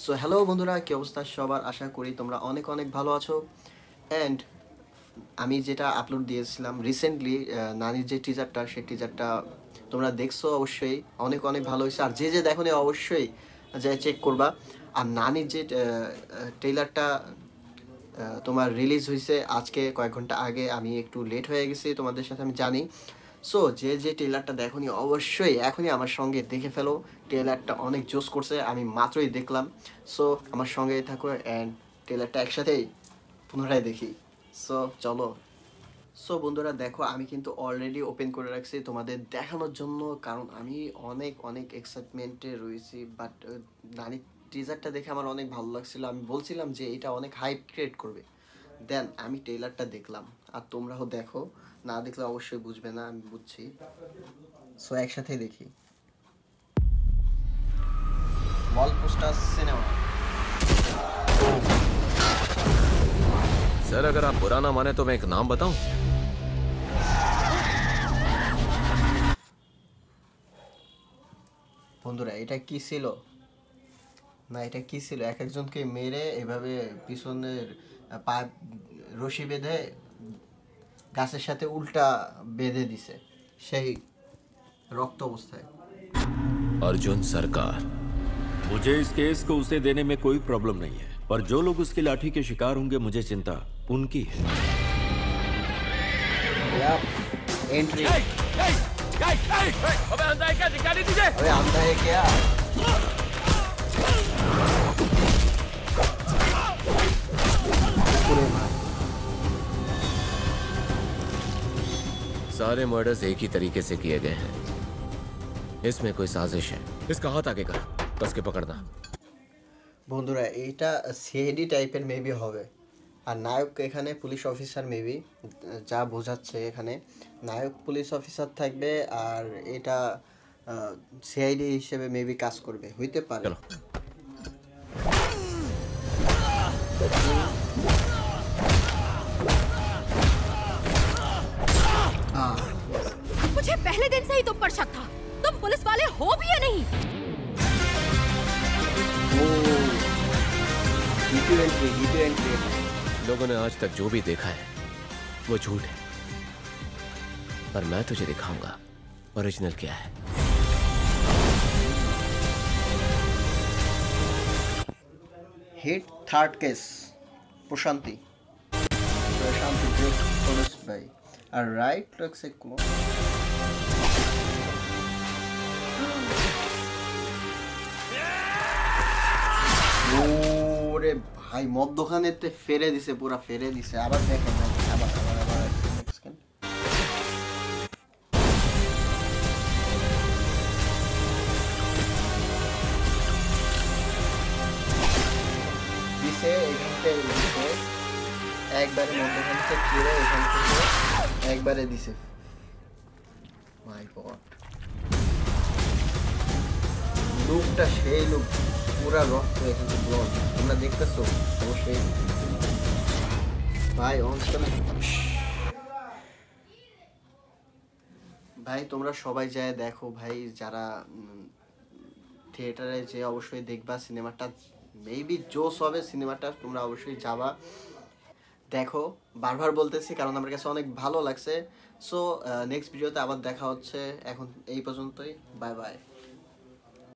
So hello বন্ধুরা, কি অবস্থা সবার? আশা করি তোমরা অনেক অনেক ভালো আছো। অ্যান্ড আমি যেটা আপলোড দিয়েছিলাম রিসেন্টলি, নানির যে টিজারটা, সেই টিজারটা তোমরা দেখছো অবশ্যই। অনেক অনেক ভালো হয়েছে। আর যে যে দেখোনি অবশ্যই যে চেক করবা। আর নানির যে ট্রেলারটা তোমার রিলিজ হয়েছে আজকে কয়েক ঘন্টা আগে। আমি একটু লেট হয়ে গেছি তোমাদের সাথে, আমি জানি। সো যে যে ট্রেলারটা দেখোনি অবশ্যই এখনই আমার সঙ্গে দেখে ফেলো। ট্রেলারটা অনেক জোস করছে, আমি মাত্রই দেখলাম। সো আমার সঙ্গেই থাকো অ্যান্ড ট্রেলারটা একসাথেই পুনরায় দেখি। সো চলো। সো বন্ধুরা দেখো, আমি কিন্তু অলরেডি ওপেন করে রাখছি তোমাদের দেখানোর জন্য, কারণ আমি অনেক অনেক এক্সাইটমেন্টে রয়েছি। বাট নানি টিজারটা দেখে আমার অনেক ভালো লাগছিল, আমি বলছিলাম যে এটা অনেক হাইপ ক্রিয়েট করবে। দেন আমি ট্রেলারটা দেখলাম, আর তোমরাও দেখো, না দেখলে অবশ্যই বুঝবে না, আমি বুঝছি। সো একসাথেই দেখি। ওয়াল পোস্টার সিনেমা। सर अगर आप बुरा ना माने तो मैं एक नाम बताऊं। বন্ধুরা এটা কি ছিল? না, এটা কি ছিল? এক একজনকে মেরে এভাবে পিছনের পা রশি বেঁধে গাছের সাথে উল্টা বেঁধে দিছে, সেই রক্ত অবস্থায়। अर्जुन सरकार। मुझे इस केस को उसे देने में कोई प्रॉब्लम नहीं है, पर जो लोग उसकी लाठी के शिकार होंगे मुझे चिंता उनकी है। एंट्री। अबे अंधा है क्या? दिखा नहीं तुझे? अबे अंधा है क्या? सारे मर्डर्स एक ही तरीके से किए गए हैं। इसमें कोई साजिश है। इसका हाथ आगे कर, कस के पकड़ना। বন্ধুরা এইটা সিআইডি টাইপের মেবি হবে। আর নায়ক এখানে পুলিশ অফিসার মেবি, যা বোঝাচ্ছে এখানে নায়ক পুলিশ অফিসার থাকবে। আর এটা সিআইডি হিসেবে মেবি কাজ করবে, হইতে পারে। चलो। मुझे पहले दिन से ही तुम पर शक था। तुम पुलिस वाले हो भी या नहीं? लोगों ने आज तक जो भी देखा है वो झूठ है, पर मैं तुझे दिखाऊंगा ओरिजिनल क्या है। হিট থার্ড কেস প্রশান্তি। প্রশান্তি ব্রেক পুলিশ ভাই। আর রাইট লুকস এ ক্লো। ওরে ভাই, মদ্যখানেতে ফেরে দিছে, পুরা ফেরে দিছে। আবার দেখেন, আবার আবার আবার সেকেন্ড। দিছে এখান থেকে দিছে, একবারে মধ্যখান থেকে ফিরে এখান থেকে একবারে দিছে। মাই গড, লুকটা সেই লুক, পুরা রক্ত এখান থেকে ব্লড। তোমরা দেখতেছো অবশ্যই ভাই। ভাই তোমরা সবাই যায় দেখো ভাই, যারা থিয়েটারে যে অবশ্যই দেখবা সিনেমাটা, মেবি জোস হবে সিনেমাটা। তোমরা অবশ্যই যাবা, দেখো। বারবার বলতেছি কারণ আমার কাছে অনেক ভালো লাগছে। সো নেক্সট ভিডিওতে আবার দেখা হচ্ছে। এখন এই পর্যন্তই, বাই বাই।